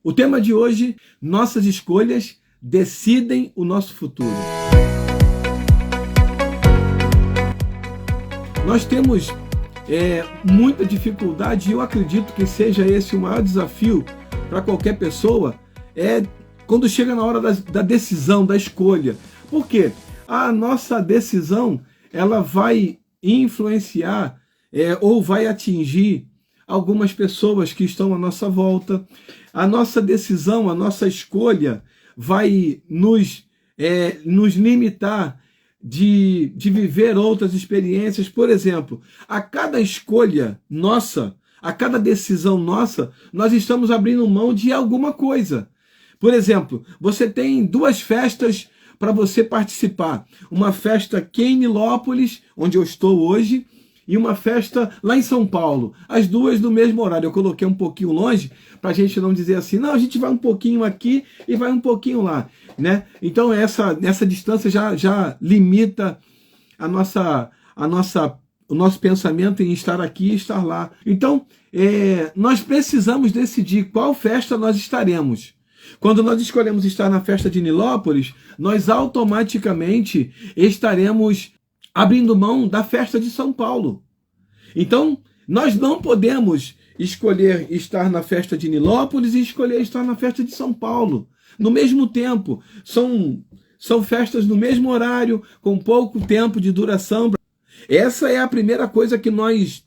O tema de hoje, nossas escolhas decidem o nosso futuro. Nós temos muita dificuldade, e eu acredito que seja esse o maior desafio para qualquer pessoa, quando chega na hora da decisão, da escolha. Por quê? A nossa decisão, ela vai influenciar ou vai atingir algumas pessoas que estão à nossa volta. A nossa decisão, a nossa escolha vai nos limitar de viver outras experiências. Por exemplo, a cada escolha nossa, a cada decisão nossa, nós estamos abrindo mão de alguma coisa. Por exemplo, você tem duas festas para você participar. Uma festa aqui em Nilópolis, onde eu estou hoje, e uma festa lá em São Paulo. As duas no mesmo horário. Eu coloquei um pouquinho longe, para a gente não dizer assim, não, a gente vai um pouquinho aqui e vai um pouquinho lá, né? Então essa distância já limita o nosso pensamento em estar aqui e estar lá. Então, nós precisamos decidir qual festa nós estaremos. Quando nós escolhemos estar na festa de Nilópolis, nós automaticamente estaremos abrindo mão da festa de São Paulo. Então, nós não podemos escolher estar na festa de Nilópolis e escolher estar na festa de São Paulo. No mesmo tempo, são festas no mesmo horário, com pouco tempo de duração. Essa é a primeira coisa que nós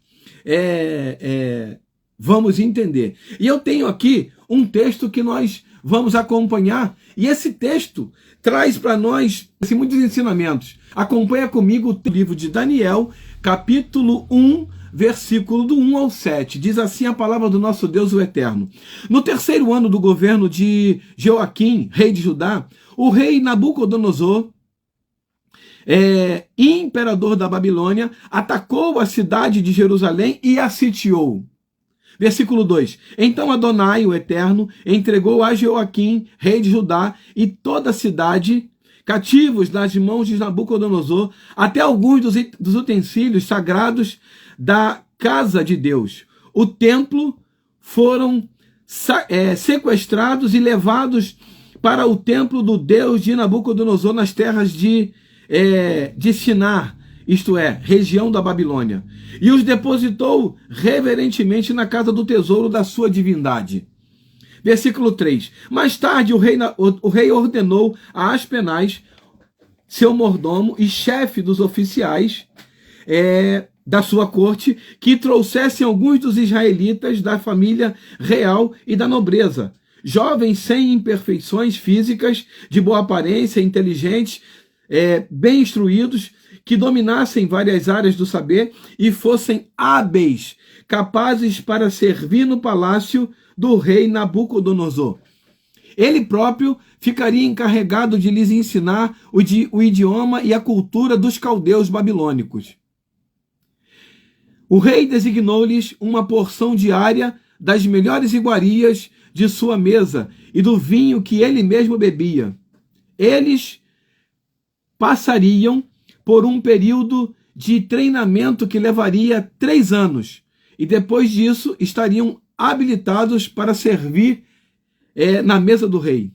vamos entender. E eu tenho aqui um texto que nós vamos acompanhar, e esse texto traz para nós muitos ensinamentos. Acompanha comigo o livro de Daniel, capítulo 1, versículo do 1 ao 7. Diz assim a palavra do nosso Deus, o Eterno. No terceiro ano do governo de Joaquim, rei de Judá, o rei Nabucodonosor, imperador da Babilônia, atacou a cidade de Jerusalém e a sitiou. Versículo 2. Então Adonai, o Eterno, entregou a Joaquim, rei de Judá, e toda a cidade, cativos nas mãos de Nabucodonosor, até alguns dos utensílios sagrados da casa de Deus. O templo foram sequestrados e levados para o templo do Deus de Nabucodonosor nas terras de Shinar, isto é, região da Babilônia, e os depositou reverentemente na casa do tesouro da sua divindade. Versículo 3. Mais tarde o rei ordenou a Aspenaz, seu mordomo e chefe dos oficiais da sua corte, que trouxessem alguns dos israelitas da família real e da nobreza, jovens sem imperfeições físicas, de boa aparência, inteligentes, bem instruídos, que dominassem várias áreas do saber e fossem hábeis, capazes para servir no palácio do rei Nabucodonosor. Ele próprio ficaria encarregado de lhes ensinar o idioma e a cultura dos caldeus babilônicos. O rei designou-lhes uma porção diária das melhores iguarias de sua mesa e do vinho que ele mesmo bebia. Eles passariam por um período de treinamento que levaria 3 anos, e depois disso estariam habilitados para servir na mesa do rei.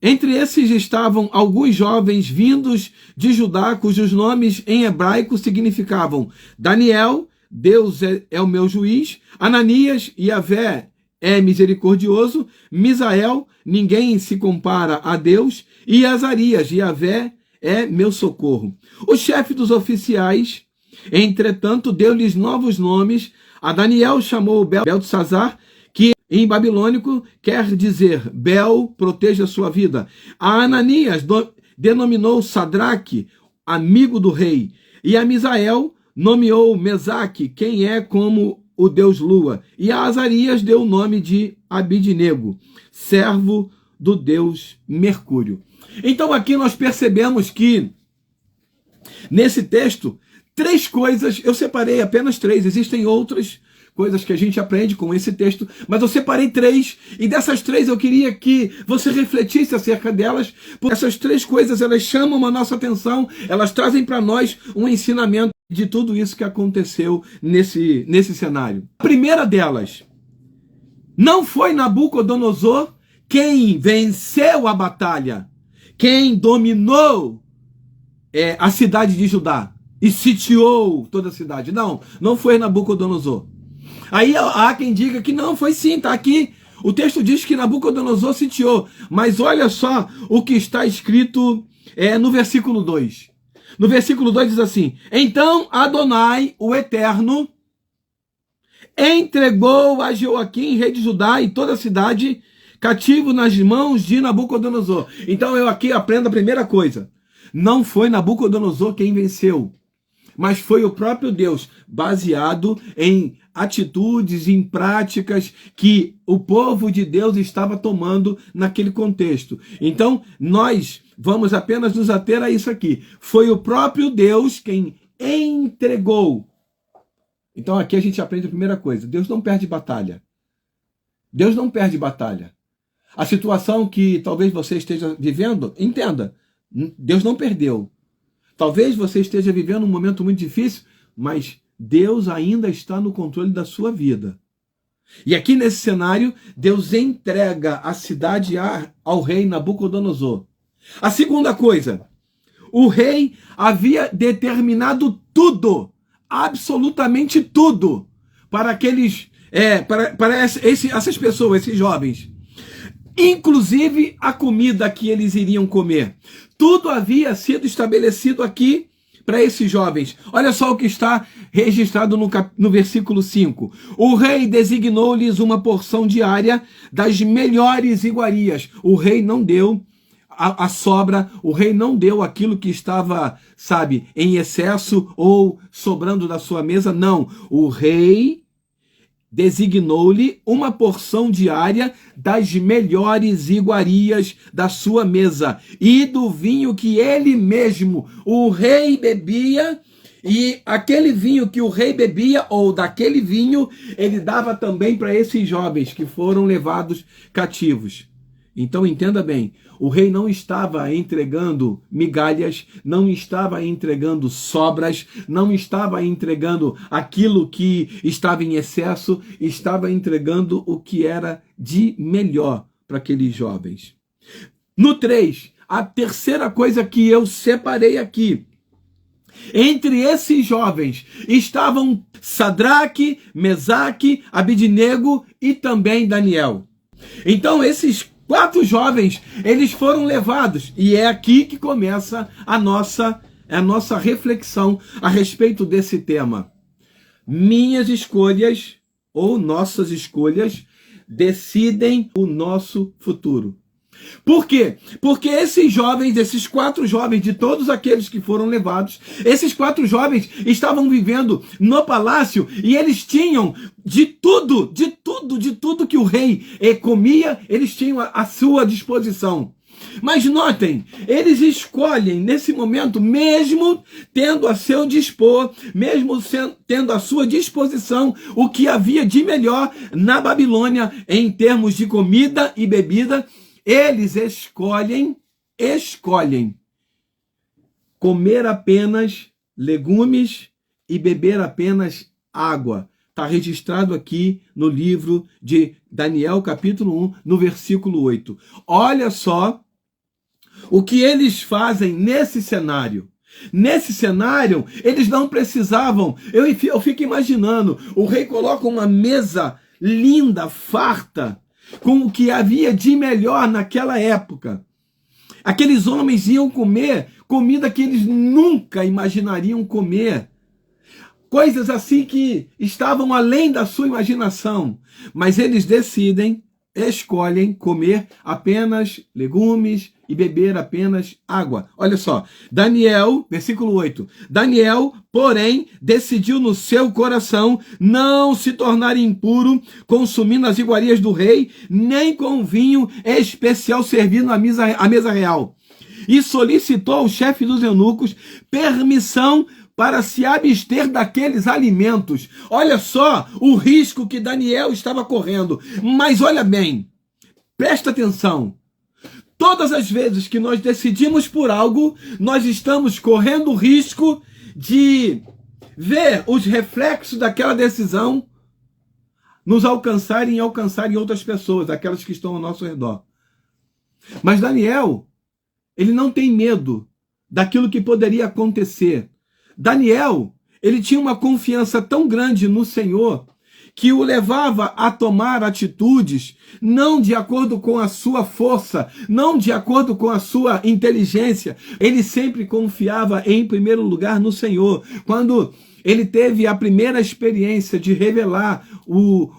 Entre esses estavam alguns jovens vindos de Judá, cujos nomes em hebraico significavam Daniel, Deus é o meu juiz, Ananias, Yahvé é misericordioso, Misael, ninguém se compara a Deus, e Azarias, Yahvé é meu socorro. O chefe dos oficiais, entretanto, deu-lhes novos nomes. A Daniel chamou Beltesazar, que em babilônico quer dizer Bel, proteja sua vida. A Ananias denominou Sadraque, amigo do rei. E a Misael nomeou Mesaque, quem é como o deus Lua. E a Azarias deu o nome de Abidnego, servo do deus Mercúrio. Então aqui nós percebemos que, nesse texto, 3 coisas, eu separei apenas 3, existem outras coisas que a gente aprende com esse texto, mas eu separei 3, e dessas 3 eu queria que você refletisse acerca delas, porque essas 3 coisas, elas chamam a nossa atenção, elas trazem para nós um ensinamento de tudo isso que aconteceu nesse cenário. A primeira delas, Não foi Nabucodonosor quem venceu a batalha, quem dominou a cidade de Judá e sitiou toda a cidade. Não, não foi Nabucodonosor. Aí há quem diga que não, foi sim, está aqui. O texto diz que Nabucodonosor sitiou, mas olha só o que está escrito no versículo 2. No versículo 2 diz assim: então Adonai, o Eterno, entregou a Joaquim, rei de Judá, e toda a cidade cativo nas mãos de Nabucodonosor. Então eu aqui aprendo a primeira coisa. Não foi Nabucodonosor quem venceu, mas foi o próprio Deus, baseado em atitudes, em práticas que o povo de Deus estava tomando naquele contexto. Então, nós vamos apenas nos ater a isso aqui. Foi o próprio Deus quem entregou. Então, aqui a gente aprende a primeira coisa. Deus não perde batalha. Deus não perde batalha. A situação que talvez você esteja vivendo, entenda, Deus não perdeu. Talvez você esteja vivendo um momento muito difícil, mas Deus ainda está no controle da sua vida. E aqui nesse cenário, Deus entrega a cidade ao rei Nabucodonosor. A segunda coisa, o rei havia determinado tudo, absolutamente tudo, para aqueles, essas pessoas, esses jovens. Inclusive a comida que eles iriam comer. Tudo havia sido estabelecido aqui para esses jovens. Olha só o que está registrado no versículo 5. O rei designou-lhes uma porção diária das melhores iguarias. O rei não deu a sobra, o rei não deu aquilo que estava, em excesso ou sobrando da sua mesa. Não, o rei designou-lhe uma porção diária das melhores iguarias da sua mesa e do vinho que ele mesmo, o rei, bebia, e aquele vinho que o rei bebia, ou daquele vinho, ele dava também para esses jovens que foram levados cativos. Então entenda bem, o rei não estava entregando migalhas, não estava entregando sobras, não estava entregando aquilo que estava em excesso, estava entregando o que era de melhor para aqueles jovens. No 3, a terceira coisa que eu separei aqui. Entre esses jovens estavam Sadraque, Mesaque, Abidnego e também Daniel. Então esses 4 jovens, eles foram levados, e é aqui que começa a nossa reflexão a respeito desse tema. Minhas escolhas, ou nossas escolhas, decidem o nosso futuro. Por quê? Porque esses jovens, esses 4 jovens, de todos aqueles que foram levados, esses 4 jovens estavam vivendo no palácio e eles tinham de tudo que o rei comia, eles tinham à sua disposição. Mas notem, eles escolhem nesse momento, mesmo tendo a seu dispor, mesmo tendo à sua disposição o que havia de melhor na Babilônia em termos de comida e bebida, eles escolhem comer apenas legumes e beber apenas água. Está registrado aqui no livro de Daniel, capítulo 1, no versículo 8. Olha só o que eles fazem nesse cenário. Nesse cenário, eles não precisavam. Eu fico imaginando, o rei coloca uma mesa linda, farta, com o que havia de melhor naquela época. Aqueles homens iam comer comida que eles nunca imaginariam comer. Coisas assim que estavam além da sua imaginação. Mas eles escolhem comer apenas legumes e beber apenas água. Olha só, Daniel, versículo 8. Daniel, porém, decidiu no seu coração não se tornar impuro, consumindo as iguarias do rei, nem com vinho especial servido à mesa real. E solicitou ao chefe dos eunucos permissão para se abster daqueles alimentos. Olha só o risco que Daniel estava correndo. Mas olha bem, presta atenção. Todas as vezes que nós decidimos por algo, nós estamos correndo o risco de ver os reflexos daquela decisão nos alcançarem e alcançarem outras pessoas, aquelas que estão ao nosso redor. Mas Daniel, ele não tem medo daquilo que poderia acontecer. Daniel, ele tinha uma confiança tão grande no Senhor que o levava a tomar atitudes não de acordo com a sua força, não de acordo com a sua inteligência. Ele sempre confiava em primeiro lugar no Senhor. Quando ele teve a primeira experiência de revelar o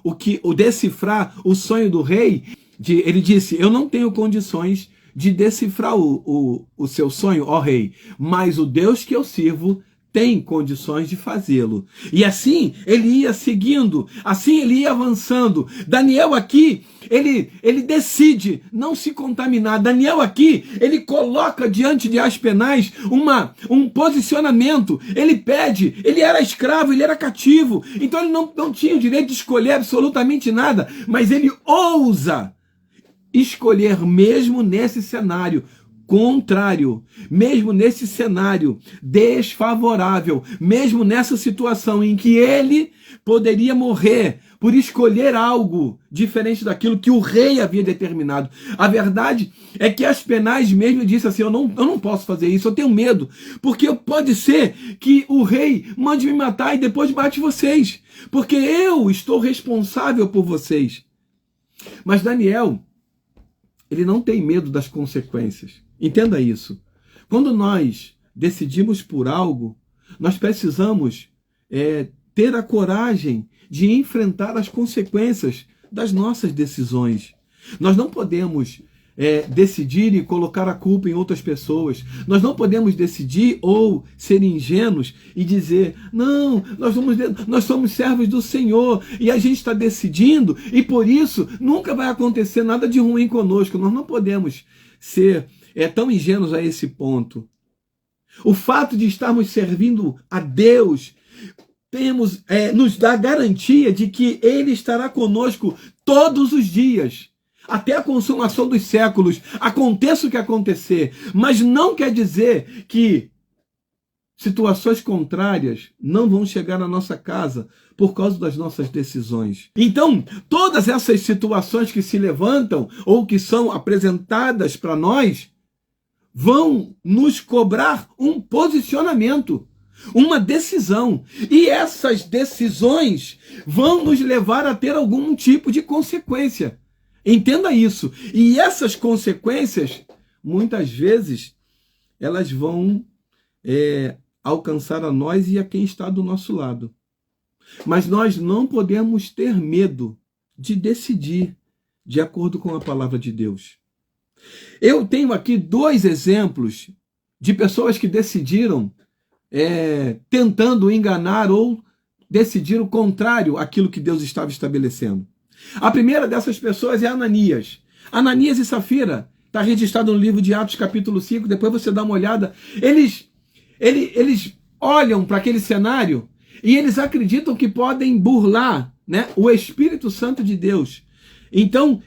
decifrar o sonho do rei, ele disse: eu não tenho condições de decifrar o seu sonho, ó rei, mas o Deus que eu sirvo tem condições de fazê-lo. E assim ele ia seguindo, assim ele ia avançando. Daniel aqui, ele decide não se contaminar. Daniel aqui, ele coloca diante de Aspenaz um posicionamento. Ele pede, ele era escravo, ele era cativo, então ele não tinha o direito de escolher absolutamente nada, mas ele ousa escolher mesmo nesse cenário contrário, mesmo nesse cenário desfavorável, mesmo nessa situação em que ele poderia morrer por escolher algo diferente daquilo que o rei havia determinado. A verdade é que Aspenaz mesmo disse assim: eu não posso fazer isso, eu tenho medo, porque pode ser que o rei mande me matar e depois mate vocês, porque eu estou responsável por vocês. Mas Daniel, ele não tem medo das consequências. Entenda isso. Quando nós decidimos por algo, nós precisamos ter a coragem de enfrentar as consequências das nossas decisões. Nós não podemos decidir e colocar a culpa em outras pessoas. Nós não podemos decidir ou ser ingênuos e dizer: não, nós somos servos do Senhor e a gente está decidindo e por isso nunca vai acontecer nada de ruim conosco. Nós não podemos ser tão ingênuos a esse ponto. O fato de estarmos servindo a Deus nos dá garantia de que Ele estará conosco todos os dias, até a consumação dos séculos, aconteça o que acontecer. Mas não quer dizer que situações contrárias não vão chegar na nossa casa por causa das nossas decisões. Então, todas essas situações que se levantam ou que são apresentadas para nós vão nos cobrar um posicionamento, uma decisão. E essas decisões vão nos levar a ter algum tipo de consequência. Entenda isso. E essas consequências, muitas vezes, elas vão alcançar a nós e a quem está do nosso lado. Mas nós não podemos ter medo de decidir de acordo com a palavra de Deus. Eu tenho aqui 2 exemplos de pessoas que decidiram tentando enganar ou decidir o contrário àquilo que Deus estava estabelecendo. A primeira dessas pessoas é Ananias. Ananias e Safira, está registrado no livro de Atos capítulo 5, depois você dá uma olhada. Eles olham para aquele cenário e eles acreditam que podem burlar, né, o Espírito Santo de Deus. Então,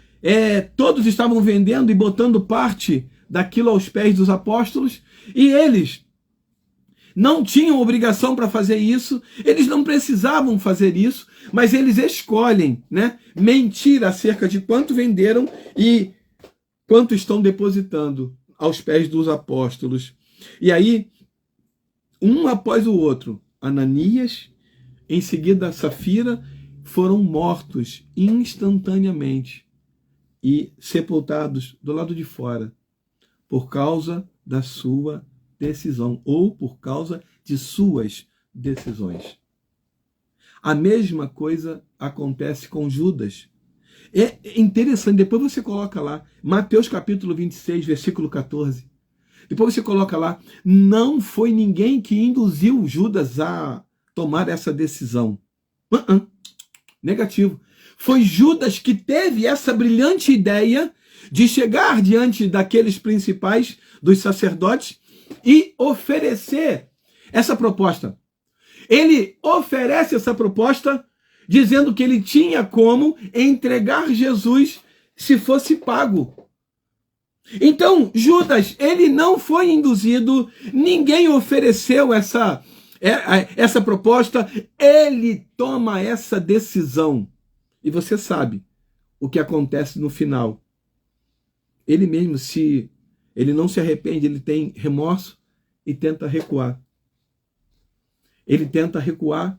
todos estavam vendendo e botando parte daquilo aos pés dos apóstolos, e eles não tinham obrigação para fazer isso, eles não precisavam fazer isso, mas eles escolhem, né, mentir acerca de quanto venderam e quanto estão depositando aos pés dos apóstolos. E aí, um após o outro, Ananias, em seguida Safira, foram mortos instantaneamente e sepultados do lado de fora por causa da sua decisão ou por causa de suas decisões. A mesma coisa acontece com Judas. É interessante, depois você coloca lá, Mateus capítulo 26, versículo 14. Depois você coloca lá, não foi ninguém que induziu Judas a tomar essa decisão. Negativo. Foi Judas que teve essa brilhante ideia de chegar diante daqueles principais, dos sacerdotes, e oferecer essa proposta. Ele oferece essa proposta dizendo que ele tinha como entregar Jesus se fosse pago. Então, Judas, ele não foi induzido, ninguém ofereceu essa proposta, ele toma essa decisão. E você sabe o que acontece no final. Ele mesmo, se ele não se arrepende, ele tem remorso e tenta recuar. Ele tenta recuar,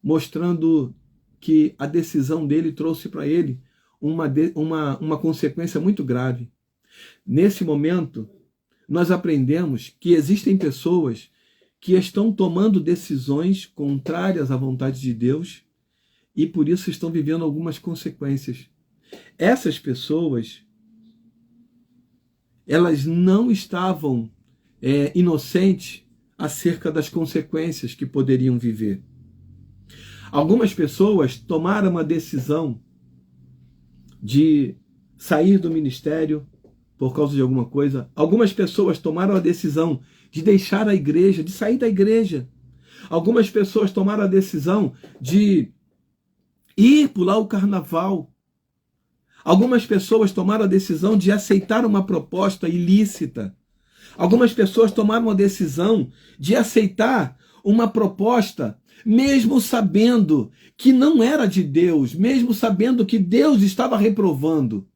mostrando que a decisão dele trouxe para ele uma consequência muito grave. Nesse momento, nós aprendemos que existem pessoas que estão tomando decisões contrárias à vontade de Deus e por isso estão vivendo algumas consequências. Essas pessoas, elas não estavam inocentes acerca das consequências que poderiam viver. Algumas pessoas tomaram uma decisão de sair do ministério por causa de alguma coisa. Algumas pessoas tomaram a decisão de deixar a igreja, de sair da igreja. Algumas pessoas tomaram a decisão de ir pular o carnaval. Algumas pessoas tomaram a decisão de aceitar uma proposta ilícita. Algumas pessoas tomaram a decisão de aceitar uma proposta, mesmo sabendo que não era de Deus, mesmo sabendo que Deus estava reprovando.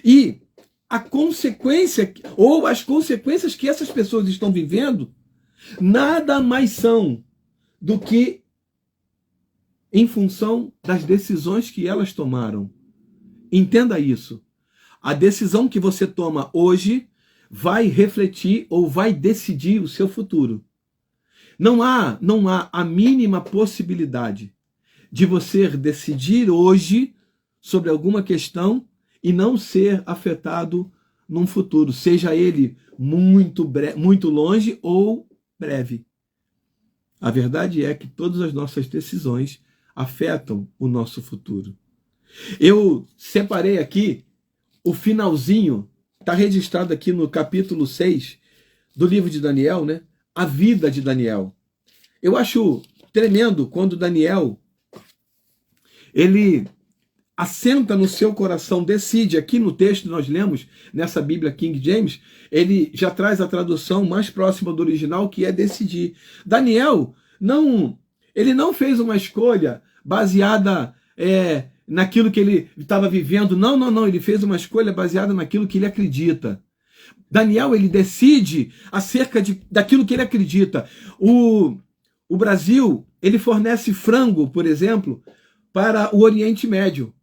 E a consequência, ou as consequências que essas pessoas estão vivendo, nada mais são do que em função das decisões que elas tomaram. Entenda isso. A decisão que você toma hoje vai refletir ou vai decidir o seu futuro. Não há a mínima possibilidade de você decidir hoje sobre alguma questão e não ser afetado num futuro, seja ele muito longe ou breve. A verdade é que todas as nossas decisões afetam o nosso futuro. Eu separei aqui o finalzinho, está registrado aqui no capítulo 6 do livro de Daniel, né? A vida de Daniel. Eu acho tremendo quando Daniel, ele assenta no seu coração, decide, aqui no texto que nós lemos, nessa Bíblia King James, ele já traz a tradução mais próxima do original, que é decidir. Daniel, ele não fez uma escolha baseada naquilo que ele estava vivendo. Não, ele fez uma escolha baseada naquilo que ele acredita. Daniel, ele decide acerca daquilo que ele acredita. O Brasil, ele fornece frango, por exemplo, para o Oriente Médio.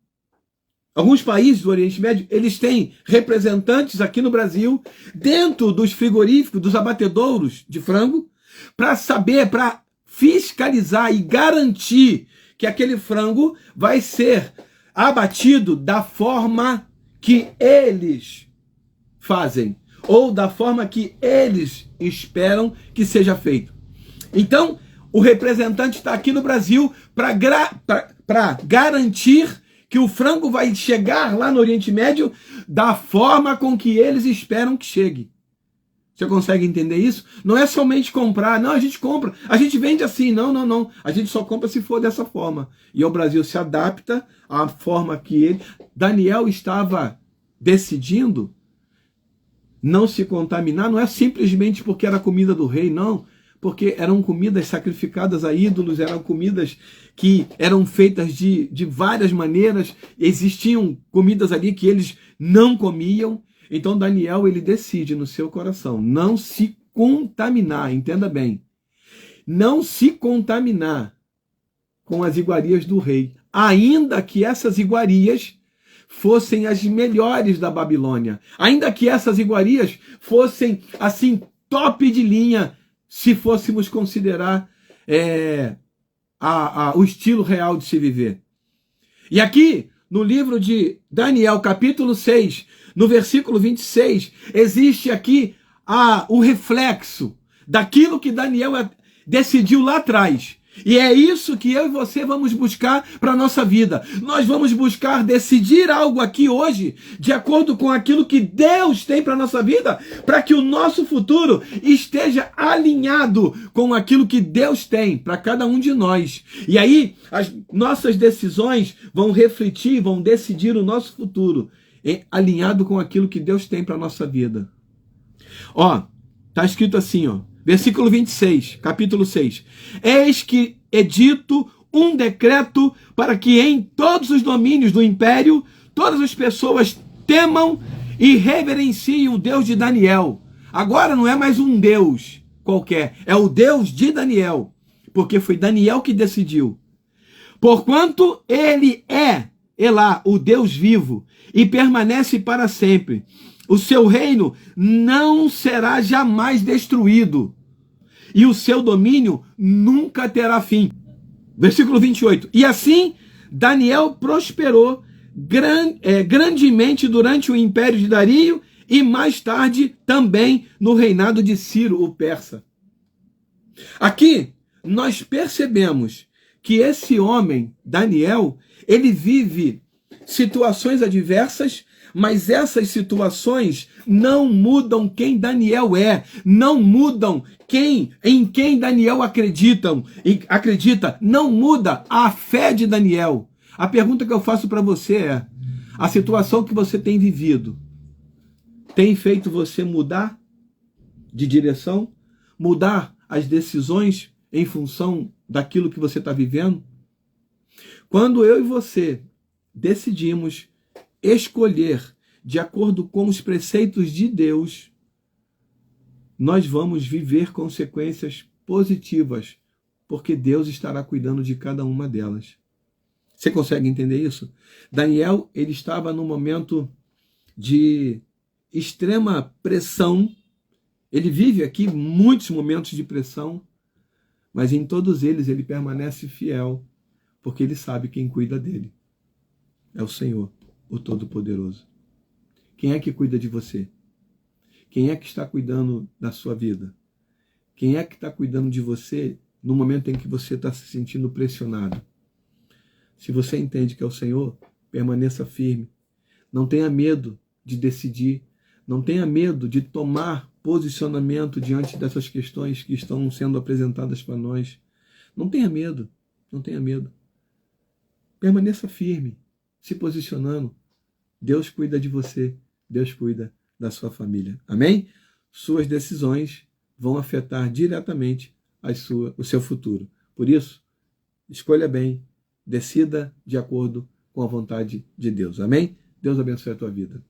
Alguns países do Oriente Médio, eles têm representantes aqui no Brasil, dentro dos frigoríficos, dos abatedouros de frango, para fiscalizar e garantir que aquele frango vai ser abatido da forma que eles fazem, ou da forma que eles esperam que seja feito. Então, o representante está aqui no Brasil para garantir que o frango vai chegar lá no Oriente Médio da forma com que eles esperam que chegue. Você consegue entender isso? Não é somente comprar. Não, a gente compra. A gente vende assim. Não. A gente só compra se for dessa forma. E o Brasil se adapta à forma que ele... Daniel estava decidindo não se contaminar. Não é simplesmente porque era comida do rei, não. Porque eram comidas sacrificadas a ídolos, eram comidas que eram feitas de várias maneiras. Existiam comidas ali que eles não comiam. Então Daniel, ele decide no seu coração não se contaminar, entenda bem, não se contaminar com as iguarias do rei, ainda que essas iguarias fossem as melhores da Babilônia, ainda que essas iguarias fossem assim top de linha, se fôssemos considerar o estilo real de se viver. E aqui, no livro de Daniel, capítulo 6, no versículo 26, existe aqui o reflexo daquilo que Daniel decidiu lá atrás. E é isso que eu e você vamos buscar para a nossa vida. Nós vamos buscar decidir algo aqui hoje, de acordo com aquilo que Deus tem para a nossa vida, para que o nosso futuro esteja alinhado com aquilo que Deus tem para cada um de nós. E aí, as nossas decisões vão refletir, vão decidir o nosso futuro, alinhado com aquilo que Deus tem para a nossa vida. Está escrito assim, versículo 26, capítulo 6. Eis que edito um decreto para que em todos os domínios do império, todas as pessoas temam e reverenciem o Deus de Daniel. Agora não é mais um Deus qualquer, é o Deus de Daniel, porque foi Daniel que decidiu. Porquanto ele é Elá, o Deus vivo, e permanece para sempre. O seu reino não será jamais destruído, e o seu domínio nunca terá fim. Versículo 28. E assim, Daniel prosperou grandemente durante o império de Dario e mais tarde também no reinado de Ciro, o persa. Aqui, nós percebemos que esse homem, Daniel, ele vive situações adversas, mas essas situações não mudam quem Daniel é, não mudam em quem Daniel acredita, não muda a fé de Daniel. A pergunta que eu faço para você é: a situação que você tem vivido tem feito você mudar de direção, mudar as decisões em função daquilo que você está vivendo? Quando eu e você decidimos escolher de acordo com os preceitos de Deus, nós vamos viver consequências positivas, porque Deus estará cuidando de cada uma delas. Você consegue entender isso? Daniel, ele estava num momento de extrema pressão. Ele vive aqui muitos momentos de pressão, mas em todos eles ele permanece fiel, porque ele sabe quem cuida dele. É o Senhor, o Todo-Poderoso. Quem é que cuida de você? Quem é que está cuidando da sua vida? Quem é que está cuidando de você no momento em que você está se sentindo pressionado? Se você entende que é o Senhor, permaneça firme. Não tenha medo de decidir. Não tenha medo de tomar posicionamento diante dessas questões que estão sendo apresentadas para nós. Não tenha medo. Não tenha medo. Permaneça firme, se posicionando. Deus cuida de você. Deus cuida da sua família. Amém? Suas decisões vão afetar diretamente o seu futuro. Por isso, escolha bem, decida de acordo com a vontade de Deus. Amém? Deus abençoe a tua vida.